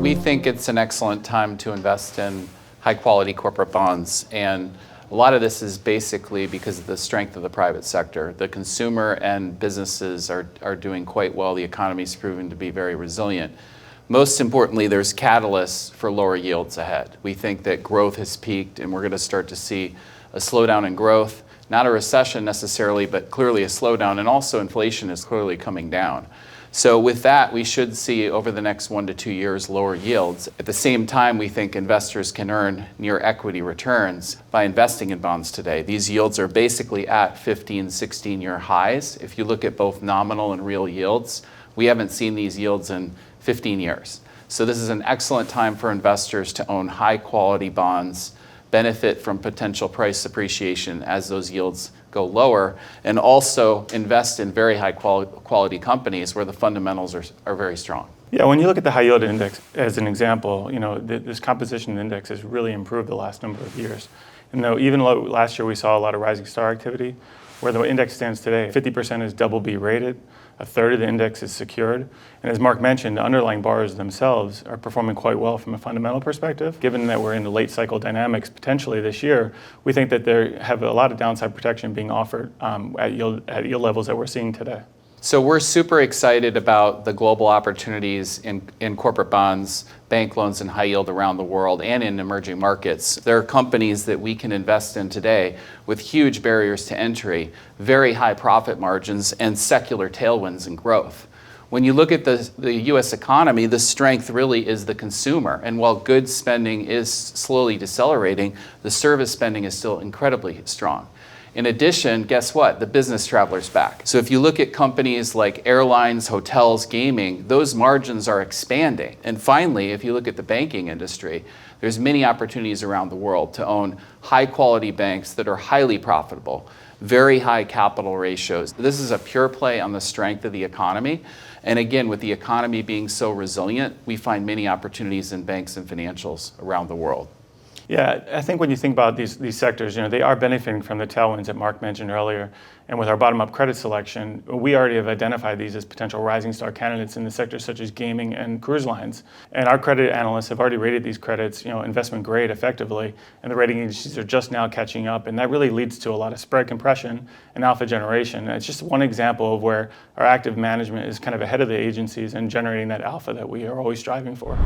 We think it's an excellent time to invest in high-quality corporate bonds, and a lot of this is basically because of the strength of the private sector. The consumer and businesses are doing quite well. The economy's proven to be very resilient. Most importantly, there's catalysts for lower yields ahead. We think that growth has peaked, and we're going to start to see a slowdown in growth. Not a recession necessarily, but clearly a slowdown, and also inflation is clearly coming down. So with that, we should see over the next 1 to 2 years lower yields. At the same time, we think investors can earn near equity returns by investing in bonds today. These yields are basically at 15, 16-year highs. If you look at both nominal and real yields, we haven't seen these yields in 15 years. So this is an excellent time for investors to own high-quality bonds, benefit from potential price appreciation as those yields go lower, and also invest in very high quality companies where the fundamentals are very strong. Yeah, when you look at the high yield index as an example, this composition of the index has really improved the last number of years. And though even last year we saw a lot of rising star activity, where the index stands today, 50% is BB rated, a third of the index is secured. And as Mark mentioned, the underlying borrowers themselves are performing quite well from a fundamental perspective. Given that we're in the late cycle dynamics potentially this year, we think that they have a lot of downside protection being offered at yield levels that we're seeing today. So we're super excited about the global opportunities in corporate bonds, bank loans, and high yield around the world and in emerging markets. There are companies that we can invest in today with huge barriers to entry, very high profit margins, and secular tailwinds and growth. When you look at the U.S. economy, the strength really is the consumer. And while goods spending is slowly decelerating, the service spending is still incredibly strong. In addition, guess what? The business traveler's back. So if you look at companies like airlines, hotels, gaming, those margins are expanding. And finally, if you look at the banking industry, there's many opportunities around the world to own high quality banks that are highly profitable, very high capital ratios. This is a pure play on the strength of the economy. And again, with the economy being so resilient, we find many opportunities in banks and financials around the world. Yeah, I think when you think about these sectors, they are benefiting from the tailwinds that Mark mentioned earlier. And with our bottom-up credit selection, we already have identified these as potential rising star candidates in the sectors such as gaming and cruise lines. And our credit analysts have already rated these credits, investment grade effectively, and the rating agencies are just now catching up. And that really leads to a lot of spread compression and alpha generation. And it's just one example of where our active management is kind of ahead of the agencies and generating that alpha that we are always striving for.